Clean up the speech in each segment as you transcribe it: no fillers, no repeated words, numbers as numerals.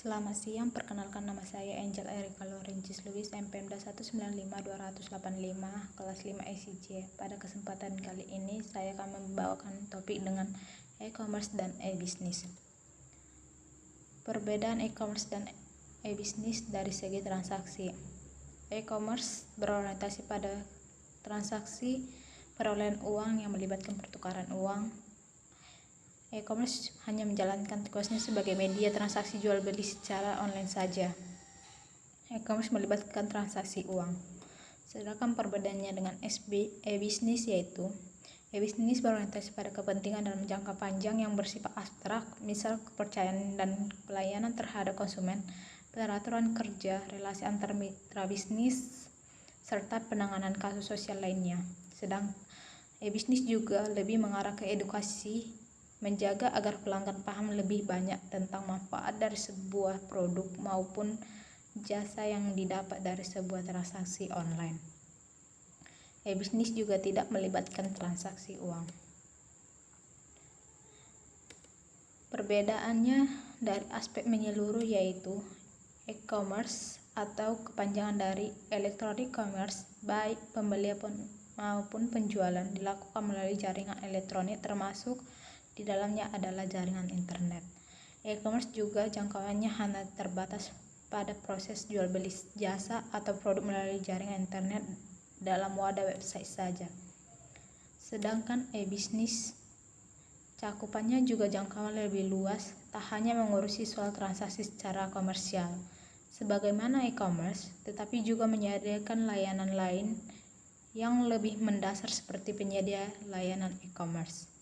Selamat siang, perkenalkan nama saya Angel Erika Laurentis Lubis, MPMDA 195-285, kelas 5 ECJ. Pada kesempatan kali ini, saya akan membawakan topik dengan e-commerce dan e-business. Perbedaan e-commerce dan e-business dari segi transaksi. E-commerce berorientasi pada transaksi perolehan uang yang melibatkan pertukaran uang. E-commerce hanya menjalankan tugasnya sebagai media transaksi jual beli secara online saja. E-commerce melibatkan transaksi uang. Sedangkan perbedaannya dengan e-business yaitu e-business berorientasi pada kepentingan dalam jangka panjang yang bersifat abstrak, misal kepercayaan dan pelayanan terhadap konsumen, peraturan kerja, relasi antar mitra bisnis, serta penanganan kasus sosial lainnya. Sedang e-business juga lebih mengarah ke edukasi, menjaga agar pelanggan paham lebih banyak tentang manfaat dari sebuah produk maupun jasa yang didapat dari sebuah transaksi online. E-business juga tidak melibatkan transaksi uang. Perbedaannya dari aspek menyeluruh yaitu e-commerce atau kepanjangan dari electronic commerce, baik pembelian maupun penjualan dilakukan melalui jaringan elektronik, termasuk di dalamnya adalah jaringan internet. E-commerce juga jangkauannya hanya terbatas pada proses jual beli jasa atau produk melalui jaringan internet dalam wadah website saja. Sedangkan e-business cakupannya juga jangkauan lebih luas, tak hanya mengurusi soal transaksi secara komersial sebagaimana e-commerce, tetapi juga menyediakan layanan lain yang lebih mendasar seperti penyedia layanan e-commerce.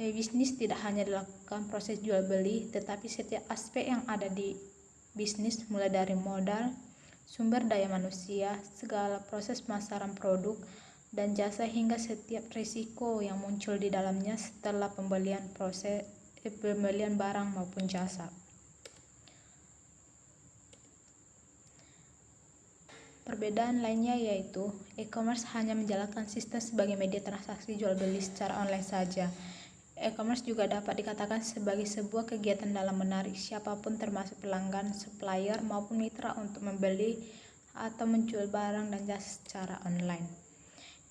E-business tidak hanya dilakukan proses jual beli, tetapi setiap aspek yang ada di bisnis, mulai dari modal, sumber daya manusia, segala proses pemasaran produk dan jasa hingga setiap risiko yang muncul di dalamnya setelah pembelian barang maupun jasa. Perbedaan lainnya yaitu e-commerce hanya menjalankan sistem sebagai media transaksi jual beli secara online saja. E-commerce juga dapat dikatakan sebagai sebuah kegiatan dalam menarik siapapun termasuk pelanggan, supplier, maupun mitra untuk membeli atau menjual barang dan jasa secara online.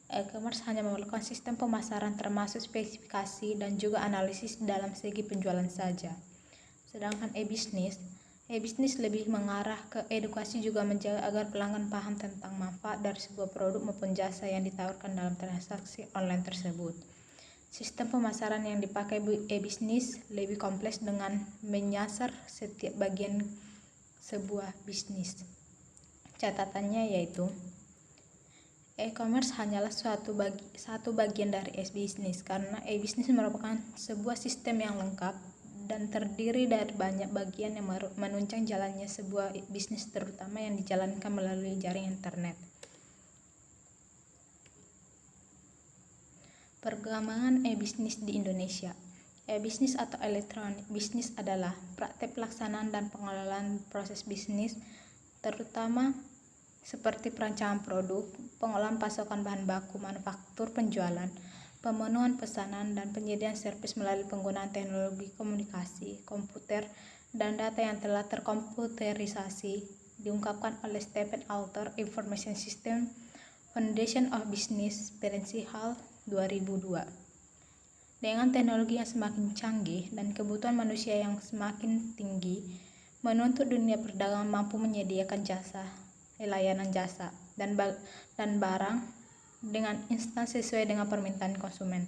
E-commerce hanya memerlukan sistem pemasaran termasuk spesifikasi dan juga analisis dalam segi penjualan saja. Sedangkan e-business lebih mengarah ke edukasi, juga menjaga agar pelanggan paham tentang manfaat dari sebuah produk maupun jasa yang ditawarkan dalam transaksi online tersebut. Sistem pemasaran yang dipakai e-business lebih kompleks dengan menyasar setiap bagian sebuah bisnis. Catatannya yaitu e-commerce hanyalah satu bagian dari e-business karena e-business merupakan sebuah sistem yang lengkap dan terdiri dari banyak bagian yang menunjang jalannya sebuah bisnis, terutama yang dijalankan melalui jaringan internet. Perkembangan e-business di Indonesia. E-business atau electronic business adalah praktek pelaksanaan dan pengelolaan proses bisnis, terutama seperti perancangan produk, pengolahan pasokan bahan baku, manufaktur, penjualan, pemenuhan pesanan, dan penyediaan servis melalui penggunaan teknologi komunikasi, komputer, dan data yang telah terkomputerisasi, diungkapkan oleh Stephen Alter, Information System Foundation of Business, Perensi Hall, 2002. Dengan teknologi yang semakin canggih dan kebutuhan manusia yang semakin tinggi, menuntut dunia perdagangan mampu menyediakan layanan jasa dan barang dengan instan sesuai dengan permintaan konsumen.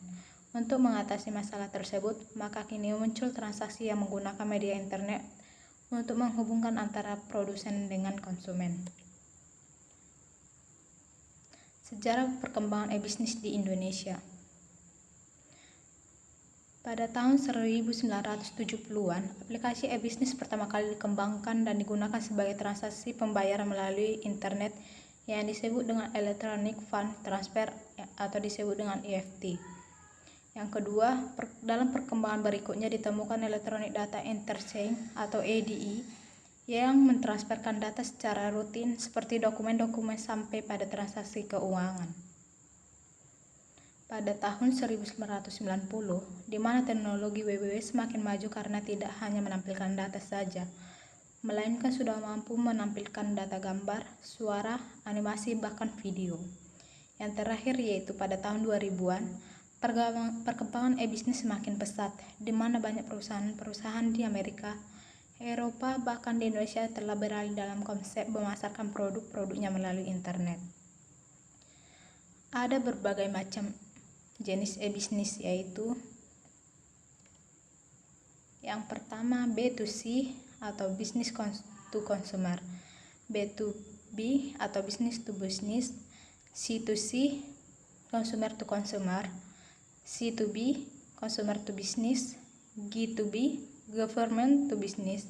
Untuk mengatasi masalah tersebut, maka kini muncul transaksi yang menggunakan media internet untuk menghubungkan antara produsen dengan konsumen. Sejarah perkembangan e-business di Indonesia. Pada tahun 1970-an, aplikasi e-business pertama kali dikembangkan dan digunakan sebagai transaksi pembayaran melalui internet yang disebut dengan Electronic Fund Transfer atau disebut dengan EFT. Yang kedua, dalam perkembangan berikutnya ditemukan Electronic Data Interchange atau EDI yang mentransferkan data secara rutin seperti dokumen-dokumen sampai pada transaksi keuangan. Pada tahun 1990, di mana teknologi WWW semakin maju karena tidak hanya menampilkan data saja, melainkan sudah mampu menampilkan data gambar, suara, animasi, bahkan video. Yang terakhir yaitu pada tahun 2000-an, perkembangan e-bisnis semakin pesat, di mana banyak perusahaan-perusahaan di Amerika, Eropa, bahkan di Indonesia telah beralih dalam konsep memasarkan produk-produknya melalui internet. Ada berbagai macam jenis e-bisnis, yaitu yang pertama B2C atau business to consumer, B2B atau business to business, C2C consumer to consumer, C2B consumer to business, G2B government to business,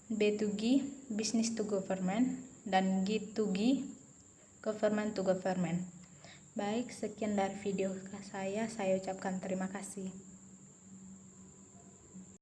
B2G business to government, dan G2G government to government. Baik, sekian dari video saya ucapkan terima kasih.